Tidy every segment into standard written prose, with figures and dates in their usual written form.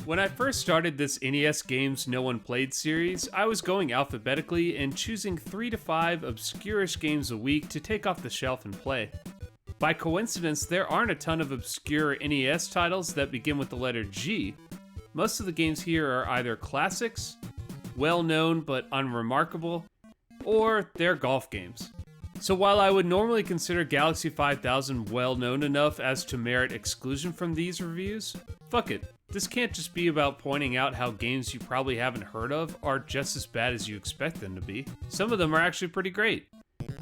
When I first started this NES Games No One Played series, I was going alphabetically and choosing 3 to 5 obscure-ish games a week to take off the shelf and play. By coincidence, there aren't a ton of obscure NES titles that begin with the letter G. Most of the games here are either classics, well-known but unremarkable, or they're golf games. So while I would normally consider Galaxy 5000 well-known enough as to merit exclusion from these reviews, fuck it. This can't just be about pointing out how games you probably haven't heard of are just as bad as you expect them to be. Some of them are actually pretty great.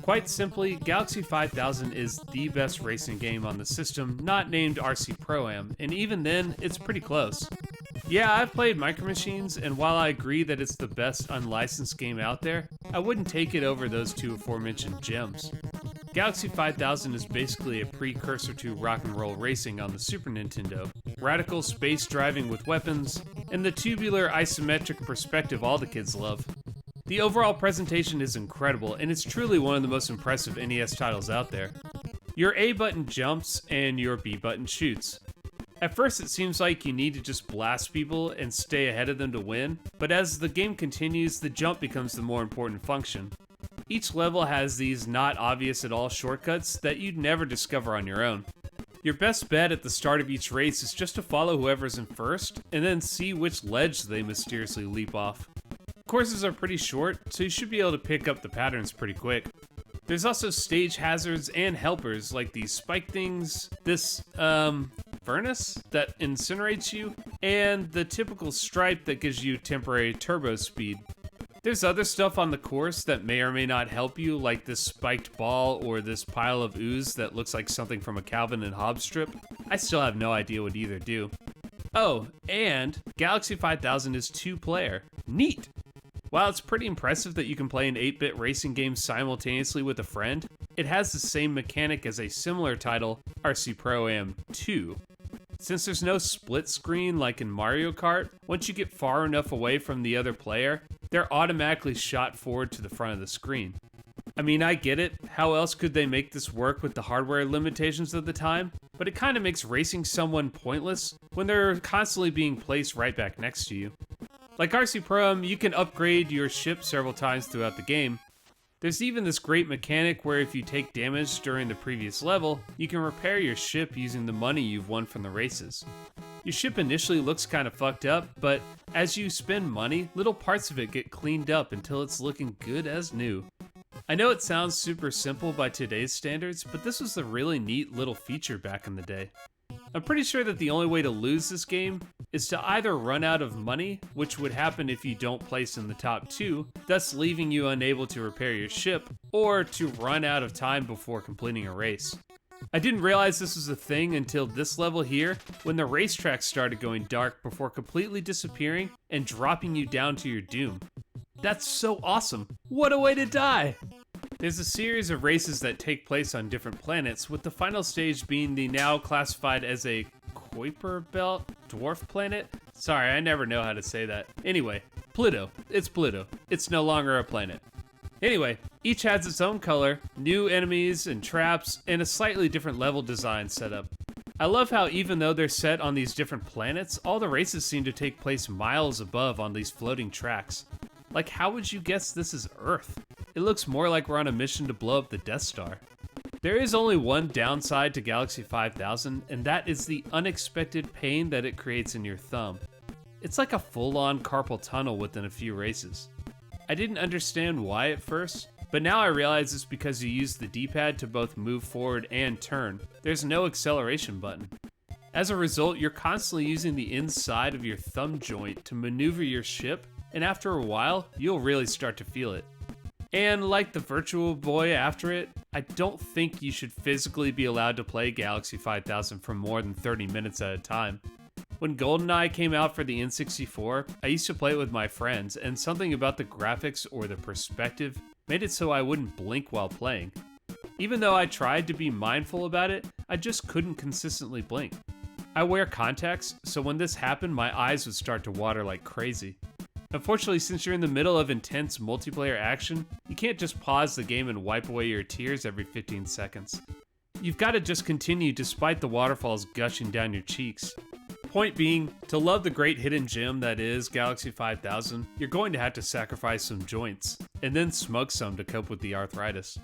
Quite simply, Galaxy 5000 is the best racing game on the system, not named RC Pro-Am, and even then, it's pretty close. Yeah, I've played Micro Machines, and while I agree that it's the best unlicensed game out there, I wouldn't take it over those two aforementioned gems. Galaxy 5000 is basically a precursor to rock and roll racing on the Super Nintendo. Radical space driving with weapons, and the tubular isometric perspective all the kids love. The overall presentation is incredible, and it's truly one of the most impressive NES titles out there. Your A button jumps, and your B button shoots. At first it seems like you need to just blast people and stay ahead of them to win, but as the game continues, the jump becomes the more important function. Each level has these not obvious at all shortcuts that you'd never discover on your own. Your best bet at the start of each race is just to follow whoever's in first, and then see which ledge they mysteriously leap off. Courses are pretty short, so you should be able to pick up the patterns pretty quick. There's also stage hazards and helpers like these spike things, this, furnace that incinerates you, and the typical stripe that gives you temporary turbo speed. There's other stuff on the course that may or may not help you, like this spiked ball or this pile of ooze that looks like something from a Calvin and Hobbes strip. I still have no idea what either do. Oh, and Galaxy 5000 is 2-player. Neat! While it's pretty impressive that you can play an 8-bit racing game simultaneously with a friend, it has the same mechanic as a similar title, RC Pro-Am 2. Since there's no split screen like in Mario Kart, once you get far enough away from the other player, they're automatically shot forward to the front of the screen. I mean, I get it, how else could they make this work with the hardware limitations of the time? But it kinda makes racing someone pointless when they're constantly being placed right back next to you. Like RC Pro-Am, you can upgrade your ship several times throughout the game. There's even this great mechanic where if you take damage during the previous level, you can repair your ship using the money you've won from the races. Your ship initially looks kind of fucked up, but as you spend money, little parts of it get cleaned up until it's looking good as new. I know it sounds super simple by today's standards, but this was a really neat little feature back in the day. I'm pretty sure that the only way to lose this game is to either run out of money, which would happen if you don't place in the top 2, thus leaving you unable to repair your ship, or to run out of time before completing a race. I didn't realize this was a thing until this level here, when the racetrack started going dark before completely disappearing and dropping you down to your doom. That's so awesome! What a way to die! There's a series of races that take place on different planets, with the final stage being the now classified as a Kuiper Belt dwarf planet? Sorry, I never know how to say that. Anyway, Pluto. It's Pluto. It's no longer a planet. Anyway, each has its own color, new enemies and traps, and a slightly different level design setup. I love how even though they're set on these different planets, all the races seem to take place miles above on these floating tracks. Like, how would you guess this is Earth? It looks more like we're on a mission to blow up the Death Star. There is only one downside to Galaxy 5000, and that is the unexpected pain that it creates in your thumb. It's like a full-on carpal tunnel within a few races. I didn't understand why at first, but now I realize it's because you use the D-pad to both move forward and turn. There's no acceleration button. As a result, you're constantly using the inside of your thumb joint to maneuver your ship, and after a while, you'll really start to feel it. And like the Virtual Boy after it, I don't think you should physically be allowed to play Galaxy 5000 for more than 30 minutes at a time. When GoldenEye came out for the N64, I used to play it with my friends, and something about the graphics or the perspective made it so I wouldn't blink while playing. Even though I tried to be mindful about it, I just couldn't consistently blink. I wear contacts, so when this happened, my eyes would start to water like crazy. Unfortunately, since you're in the middle of intense multiplayer action, you can't just pause the game and wipe away your tears every 15 seconds. You've got to just continue despite the waterfalls gushing down your cheeks. Point being, to love the great hidden gem that is Galaxy 5000, you're going to have to sacrifice some joints, and then smug some to cope with the arthritis.